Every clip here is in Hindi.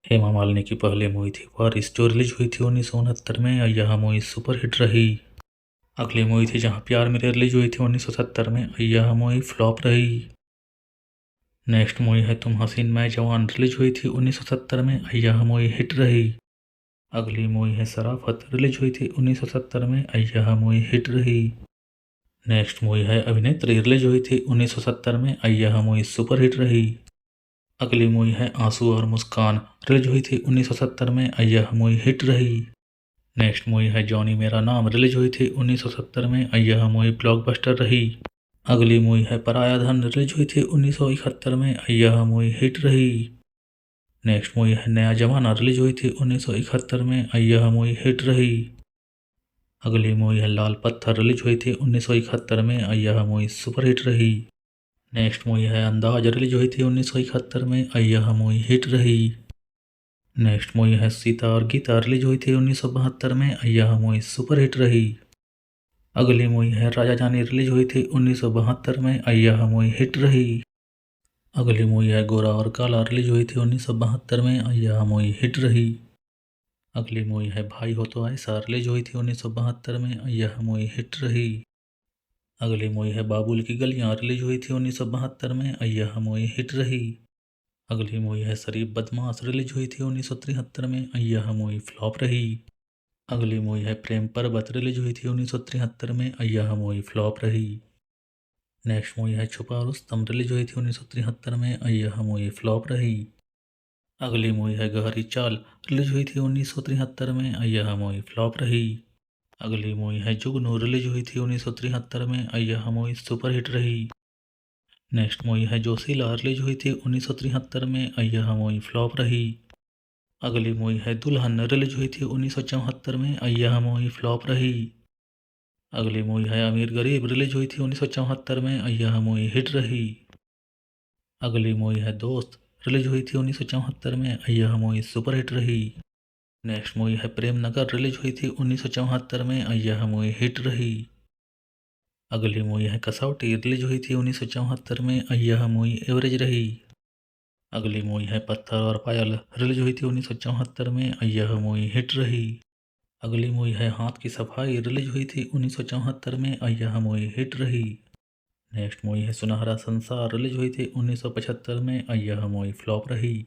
हेमा मालिनी की पहली मूवी थी वारिस जो रिलीज हुई थी 1969 में और यह मूवी सुपरहिट रही। अगली मूवी थी जहां प्यार मेरे रिलीज हुई थी 1970 में और यह मूवी फ्लॉप रही। नेक्स्ट मूवी है तुम हसीन मैं जवान रिलीज हुई थी 1970 में और यह मूवी हिट रही। अगली मूवी है शराफत रिलीज हुई थी 1970 में और यह मूवी हिट रही। नेक्स्ट मूवी है अभिनेत्री रिलीज हुई थी 1970 में और यह मूवी सुपरहिट रही। अगली मूवी है आंसू और मुस्कान रिलीज हुई थी 1970 में और यह मूवी हिट रही। नेक्स्ट मूवी है जॉनी मेरा नाम रिलीज हुई थी 1970 में और यह मूवी ब्लॉकबस्टर रही। अगली मूवी है पराया धन रिलीज हुई थी 1971 में और यह मूवी हिट रही। नेक्स्ट मूवी है नया जमाना रिलीज हुई थी 1971 में और यह मूवी हिट रही। अगली मूवी है लाल पत्थर रिलीज हुई थी 1971 में और यह मूवी सुपरहिट रही। नेक्स्ट मूवी है अंदाज रिलीज हुई थी 1971 में और यह मूवी हिट रही। नेक्स्ट मूवी है सीता और गीता रिलीज हुई थी 1972 में और यह मूवी सुपरहिट रही। अगली मूवी है राजा जानी रिलीज हुई थी 1972 में और यह मूवी हिट रही। अगली मूवी है गोरा और काला रिलीज हुई थी 1972 में और यह मूवी हिट रही। अगली मूवी है भाई हो तो ऐसा रिलीज हुई थी 1972 में और यह मूवी हिट रही। अगली मूवी है बाबुल की गलियां रिलीज हुई थी 1972 में और यह मूवी हिट रही। अगली मूवी है शरीफ बदमाश रिलीज हुई थी 1973 में और यह मूवी फ्लॉप रही। अगली मूवी है प्रेम पर्वत रिलीज हुई थी 1973 में और यह मूवी फ्लॉप रही। नेक्स्ट मूवी है छुपा रुस्तम रिलीज हुई थी 1973 में और यह मूवी फ्लॉप रही। अगली मूवी है गहरी चाल रिलीज हुई थी 1973 में और यह मूवी फ्लॉप रही। अगली मूवी है जुगनू रिलीज हुई थी 1973 में और यह मूवी सुपरहिट रही। नेक्स्ट मूवी है जोशीला रिलीज हुई थी 1973 में और यह मूवी फ्लॉप रही। अगली मूवी है दुल्हन रिलीज हुई थी 1974 में और यह मूवी फ्लॉप रही। अगली मूवी है अमीर गरीब रिलीज हुई थी 1974 में और यह मूवी हिट रही। अगली मूवी है दोस्त रिलीज हुई थी 1974 में और यह मूवी सुपरहिट रही। नेक्स्ट मूवी है प्रेम नगर रिलीज हुई थी 1974 में और यह मूवी हिट रही। अगली मूवी है कसौटी रिलीज हुई थी 1974 में और यह मूवी एवरेज रही। अगली मूवी है पत्थर और पायल रिलीज हुई थी 1974 में और यह मूवी हिट रही। अगली मूवी है हाथ की सफाई रिलीज हुई थी 1974 में और यह मूवी हिट रही। नेक्स्ट मूवी है सुनहरा संसार रिलीज हुई थी 1975 में और यह मूवी फ्लॉप रही।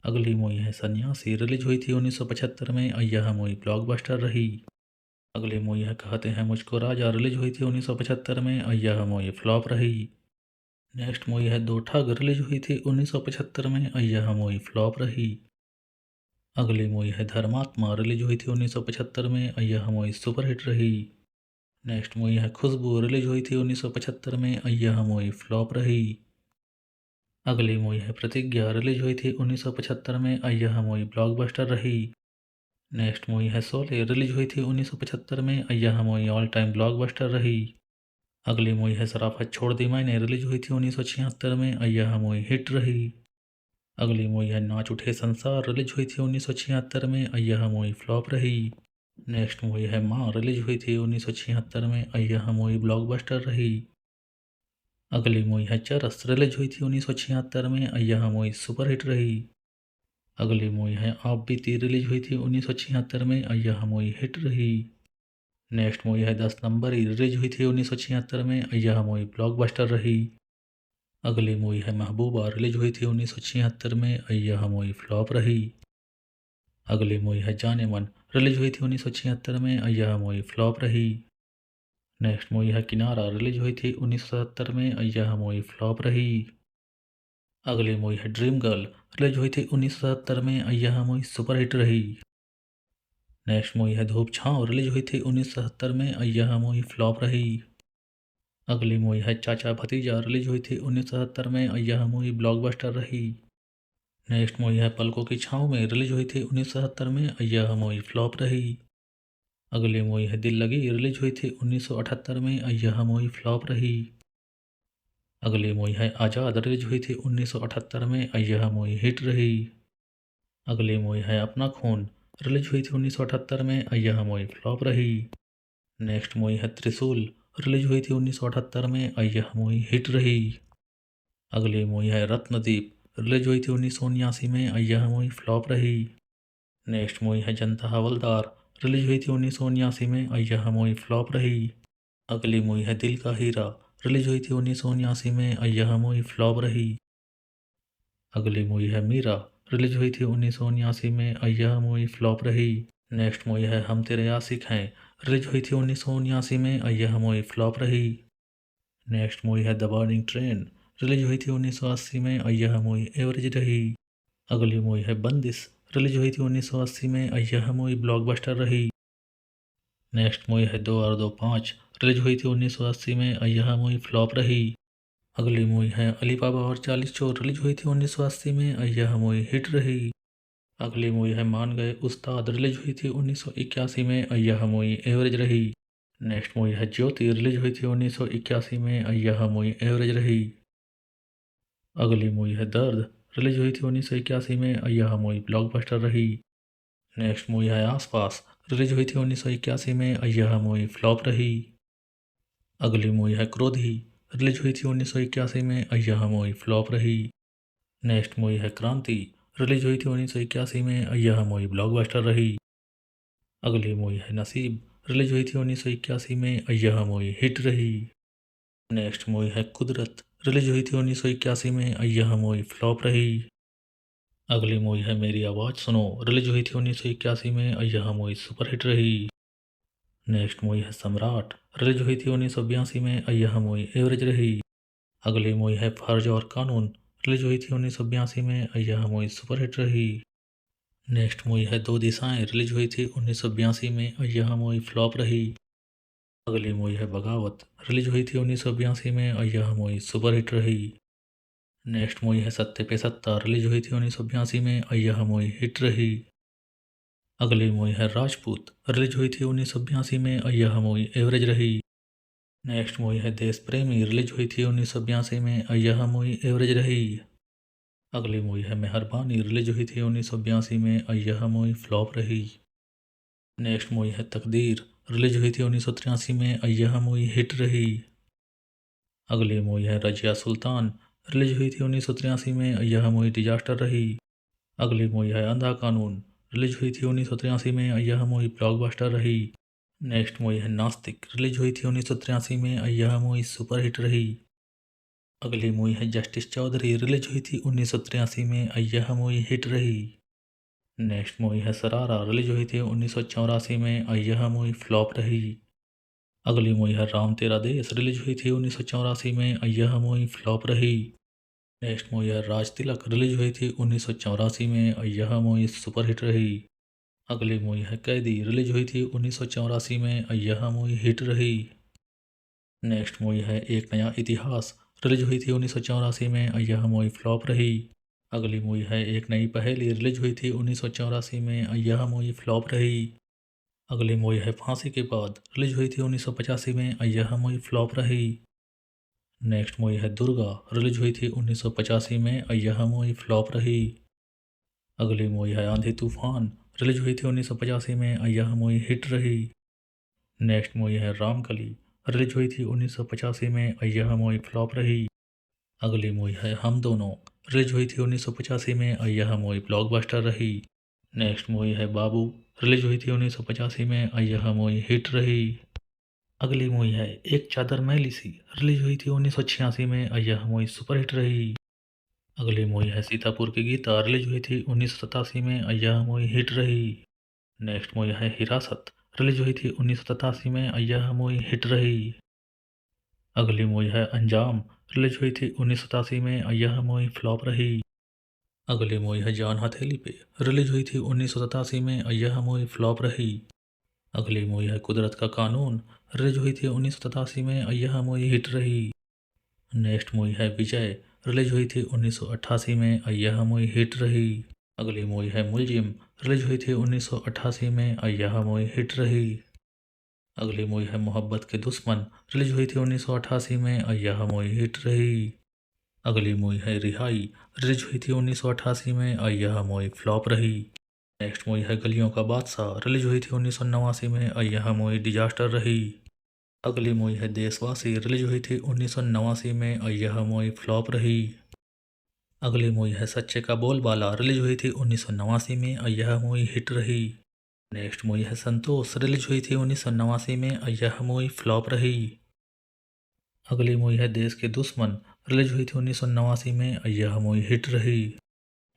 अगली मूवी है सन्यासी रिलीज हुई थी 1975 में और यह मूवी ब्लॉकबस्टर रही। अगली मूवी है कहते हैं मुझको राजा रिलीज हुई थी 1975 में और यह मूवी फ्लॉप रही। नेक्स्ट मूवी है दो ठग रिलीज हुई थी 1975 में और यह मूवी फ्लॉप रही। अगली मूवी है धर्मात्मा रिलीज हुई थी 1975 में और यह मूवी सुपरहिट रही। नेक्स्ट मूवी है खुशबू रिलीज हुई थी 1975 में और यह मूवी फ्लॉप रही। अगली मूवी है प्रतिज्ञा रिलीज हुई थी 1975 में और यह मूवी ब्लॉकबस्टर रही। नेक्स्ट मूवी है शोले रिलीज हुई थी 1975 में और यह मूवी ऑल टाइम ब्लॉकबस्टर रही। अगली मूवी है सराफत छोड़ दी मैंने रिलीज हुई थी 1976 में और यह मूवी हिट रही। अगली मूवी है नाच उठे संसार रिलीज हुई थी 1976 में और यह मूवी फ्लॉप रही। नेक्स्ट मूवी है माँ रिलीज हुई थी 1976 में और यह मूवी ब्लॉकबस्टर रही। अगली मूवी है चरस रिलीज हुई थी 1976 में और यह मूवी सुपरहिट रही। अगली मूवी है आप बीती रिलीज हुई थी 1976 में और यह मूवी हिट रही। नेक्स्ट मूवी है 10 नंबरी रिलीज हुई थी 1976 में और यह मूवी ब्लॉकबस्टर रही। अगली मूवी है महबूबा रिलीज हुई थी 1976 में और यह मूवी फ्लॉप रही। अगली मूवी है जाने मन रिलीज हुई थी 1976 में और यह मूवी फ्लॉप रही। नेक्स्ट मूवी है किनारा रिलीज हुई थी 1977 में और यह मूवी फ्लॉप रही। अगली मूवी है ड्रीम गर्ल रिलीज हुई थी 1977 में और यह मूवी सुपरहिट रही। नेक्स्ट मूवी है धूप छाँव रिलीज हुई थी 1977 में और यह मूवी फ्लॉप रही। अगली मूवी है चाचा भतीजा रिलीज हुई थी 1977 में और यह मूवी ब्लॉकबस्टर रही। नेक्स्ट मूवी है पलकों की छाँव में रिलीज हुई थी 1977 में और यह मूवी फ्लॉप रही। अगली मूवी है दिल लगी रिलीज हुई थी 1978 में और यह मूवी फ्लॉप रही। अगली मूवी है आज़ाद रिलीज हुई थी 1978 में और यह मूवी हिट रही। अगली मूवी है अपना खून रिलीज हुई थी 1978 में और यह मूवी फ्लॉप रही। नेक्स्ट मूवी है त्रिशूल रिलीज हुई थी 1978 में और यह मूवी हिट रही। अगली मूवी है रत्नदीप रिलीज हुई थी 1979 में, यह मूवी फ्लॉप रही। नेक्स्ट मूवी है जनता हवलदार, रिलीज हुई थी 1979 में, यह मूवी फ्लॉप रही। अगली मूवी है दिल का हीरा, रिलीज हुई थी 1979 में, यह मूवी फ्लॉप रही। अगली मूवी है मीरा, रिलीज हुई थी 1979 में, यह मूवी फ्लॉप रही। नेक्स्ट मूवी है हम तेरे आशिक हैं, रिलीज हुई थी 1979 में, यह मूवी फ्लॉप रही। नेक्स्ट मूवी है द बर्निंग ट्रेन, रिलीज हुई थी 1980 में, यह मूवी एवरेज रही। अगली मूवी है बंदिश, रिलीज हुई थी 1980 में, यह मूवी ब्लॉकबस्टर रही। नेक्स्ट मूवी है 2 और 2 5, रिलीज हुई थी 1980 में, यह मूवी फ्लॉप रही। अगली मूवी है अली बाबा और 40 चोर, रिलीज हुई थी 1980 में, यह मूवी हिट रही। अगली मूवी है मान गए उस्ताद, रिलीज हुई थी 1981 में, यह मूवी एवरेज रही। नेक्स्ट मूवी है ज्योति, रिलीज हुई थी 1981 में, यह मूवी एवरेज रही। अगली मूवी है दर्द, रिलीज हुई थी 1981 में, यह मूवी ब्लॉकबस्टर रही। नेक्स्ट मूवी है आसपास, रिलीज हुई थी 1981 में, यह मूवी फ्लॉप रही। अगली मूवी है क्रोधी, रिलीज हुई थी 1981 में, यह मूवी फ्लॉप रही। नेक्स्ट मूवी है क्रांति, रिलीज हुई थी 1981 में, यह मूवी ब्लॉकबस्टर रही। अगली मूवी है नसीब, रिलीज हुई थी 1981 में, यह मूवी हिट रही। नेक्स्ट मूवी है कुदरत, रिलीज हुई थी 1981 में, यह मूवी फ्लॉप रही। अगली मूवी है मेरी आवाज़ सुनो, रिलीज हुई थी 1981 में, यह मूवी सुपरहिट रही। नेक्स्ट मूवी है सम्राट, रिलीज हुई थी 1982 में, यह मूवी एवरेज रही। अगली मूवी है फर्ज और कानून, रिलीज हुई थी 1982 में, यह मूवी सुपरहिट रही। नेक्स्ट मूवी है दो दिशाएं, रिलीज हुई थी 1982 में, यह मूवी फ्लॉप रही। अगली मूवी है बगावत, रिलीज हुई थी 1982 में, यह मूवी सुपरहिट रही। नेक्स्ट मूवी है सत्ते पे सत्ता, रिलीज हुई थी 1982 में, यह मूवी हिट रही। अगली मूवी है राजपूत, रिलीज हुई थी 1982 में, यह मूवी एवरेज रही। नेक्स्ट मूवी है देश प्रेमी, रिलीज हुई थी 1982 में, यह मूवी एवरेज रही। अगली मूवी है मेहरबानी, रिलीज हुई थी 1982 में, यह मूवी फ्लॉप रही। नेक्स्ट मूवी है तकदीर, रिलीज हुई थी 1983 में, यह मूवी हिट रही। अगली मूवी है रजिया सुल्तान, रिलीज हुई थी 1983 में, यह मूवी डिजास्टर रही। अगली मूवी है अंधा कानून, रिलीज हुई थी 1983 में, यह मूवी ब्लॉकबस्टर रही। नेक्स्ट मूवी है नास्तिक, रिलीज हुई थी 1983 में, यह मूवी सुपरहिट रही। अगली मूवी है जस्टिस चौधरी, रिलीज हुई थी 1983 में, यह मूवी हिट रही। नेक्स्ट मूवी है सरारा, रिलीज हुई थी 1984 में, यह मूवी फ्लॉप रही। अगली मूवी है राम तेरा देश, रिलीज हुई थी 1984 में, यह मूवी फ्लॉप रही। नेक्स्ट मूवी है राज तिलक, रिलीज हुई थी 1984 में, यह मूवी सुपरहिट रही। अगली मूवी है कैदी, रिलीज हुई थी 1984 में, यह मूवी हिट रही। नेक्स्ट मूवी है एक नया इतिहास, रिलीज हुई थी 1984 में, यह मूवी फ्लॉप रही। अगली मूवी है एक नई पहेली, रिलीज हुई थी 1984 में, यह मूवी फ्लॉप रही। अगली मूवी है फांसी के बाद, रिलीज हुई थी 1985 में, यह मूवी फ्लॉप रही। नेक्स्ट मूवी है दुर्गा, रिलीज हुई थी 1985 में, यह मूवी फ्लॉप रही। अगली मूवी है आंधी तूफान, रिलीज हुई थी 1985 में, यह मूवी हिट रही। नेक्स्ट मूवी है रामकली, रिलीज हुई थी 1985 में, यह मूवी फ्लॉप रही। अगली मूवी है हम दोनों, रिलीज हुई थी 1985 में, यह मूवी ब्लॉकबस्टर रही। नेक्स्ट मूवी है बाबू, रिलीज हुई थी 1985 में, यह मूवी हिट रही। अगली मूवी है एक चादर मैली सी, रिलीज हुई थी 1986 में, यह मूवी सुपरहिट रही। अगली मूवी है सीतापुर की गीता, रिलीज हुई थी 1987 में, यह मूवी हिट रही। नेक्स्ट मूवी है हिरासत, रिलीज हुई थी 1987 में, यह मूवी हिट रही। अगली मूवी है अंजाम, रिलीज हुई थी 1987 में, यह मूवी फ्लॉप रही। अगली मूवी है जान हथेली पे, रिलीज हुई थी 1987 में, यह मूवी फ्लॉप रही। अगली मूवी है कुदरत का कानून, रिलीज हुई थी 1987 में, यह मूवी हिट रही। नेक्स्ट मूवी है विजय, रिलीज हुई थी 1988 में, यह मूवी हिट रही। अगली मूवी है मुलजिम, रिलीज हुई थी 1988 में, यह मूवी हिट रही। अगली मूवी है मोहब्बत के दुश्मन, रिलीज हुई थी 1988 में, यह मूवी हिट रही। अगली मूवी है रिहाई, रिलीज हुई थी 1988 में, यह मूवी फ्लॉप रही। नेक्स्ट मूवी है गलियों का बादशाह, रिलीज हुई थी 1989 में, यह मूवी डिजास्टर रही। अगली मूवी है देशवासी, रिलीज हुई थी 1989 में, यह मूवी फ्लॉप रही। अगली मूवी है सच्चे का बोलबाला, रिलीज हुई थी 1989 में और यह मूवी हिट रही। नेक्स्ट मूवी है संतोष, रिलीज हुई थी 1989 में और यह मूवी फ्लॉप रही। अगली मूवी है देश के दुश्मन, रिलीज हुई थी 1989 में और यह मूवी हिट रही।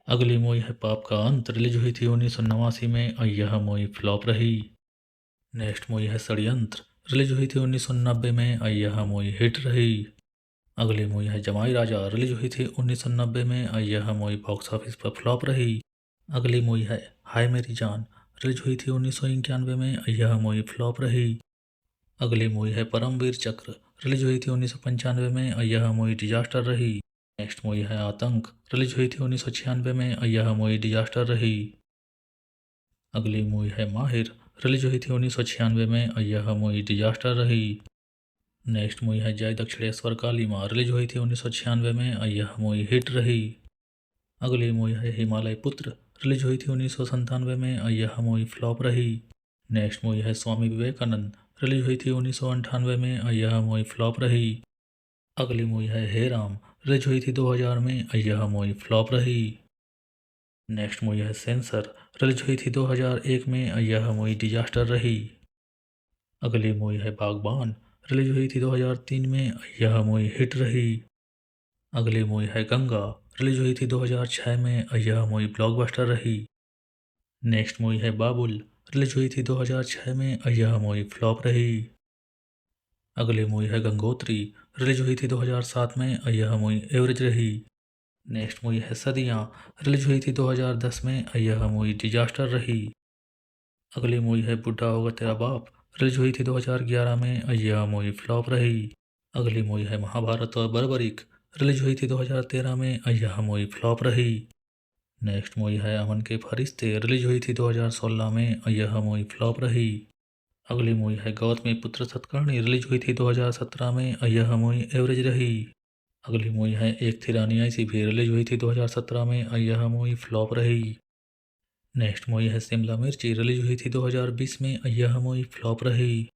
अगली मूवी है पाप का अंत, रिलीज हुई थी 1989 में और यह मूवी फ्लॉप रही। नेक्स्ट मूवी है षड्यंत्र, रिलीज हुई थी 1990 में और यह मूवी हिट रही। अगली मूवी है जमाई राजा, रिलीज हुई थी 1990 में और यह मूवी बॉक्स ऑफिस पर फ्लॉप रही। अगली मूवी है हाय मेरी जान, रिलीज हुई थी 1991 में और यह मूवी फ्लॉप रही। अगली मूवी है परमवीर चक्र, रिलीज हुई थी 1995 में और यह मूवी डिजास्टर रही। नेक्स्ट मूवी है आतंक, रिलीज हुई थी 1996 में और यह मूवी डिजास्टर रही। अगली मूवी है माहिर, रिलीज हुई थी 1996 में और यह मूवी डिजास्टर रही। नेक्स्ट मूवी है जय दक्षिणेश्वर काली माँ, रिलीज हुई थी 1996 में और यह मूवी हिट रही। अगली मूवी है हिमालय पुत्र, रिलीज हुई थी 1997 में और यह मूवी फ्लॉप रही। नेक्स्ट मूवी है स्वामी विवेकानंद, रिलीज हुई थी 1998 में और यह मूवी फ्लॉप रही। अगली मूवी है हे राम, रिलीज हुई थी 2000 में और यह मूवी फ्लॉप रही। नेक्स्ट मूवी है सेंसर, रिलीज हुई थी 2001 में और यह मूवी डिजास्टर रही। अगली मूवी है बागबान, रिलीज हुई थी 2003 में और यह मूवी हिट रही। अगली मूवी है गंगा, रिलीज हुई थी 2006 में और यह मूवी ब्लॉकबस्टर रही। नेक्स्ट मूवी है बाबुल, रिलीज हुई थी 2006 में और यह मूवी फ्लॉप रही। अगली मूवी है गंगोत्री, रिलीज हुई थी 2007 में और यह मूवी एवरेज रही। नेक्स्ट मूवी है सदियाँ, रिलीज हुई थी 2010 में और यह मूवी डिजास्टर रही। अगली मूवी है बुढ़ा होगा तेरा बाप, रिलीज हुई थी 2011 में और यह मूवी फ्लॉप रही। अगली मूवी है महाभारत और बर्बरिक, रिलीज हुई थी 2013 में और यह मूवी फ्लॉप रही। नेक्स्ट मूवी है अमन के फरिश्ते, रिलीज हुई थी 2016 में और यह मूवी फ्लॉप रही। अगली मूवी है गौतमी पुत्र सतकर्णी, रिलीज हुई थी 2017 में और यह मूवी एवरेज रही। अगली मूवी है एक थी रानी ऐसी भी, रिलीज हुई थी 2017 में और यह मूवी फ्लॉप रही। नेक्स्ट मूवी है शिमला मिर्ची, रिलीज हुई थी 2020 में और यह मूवी फ्लॉप रही।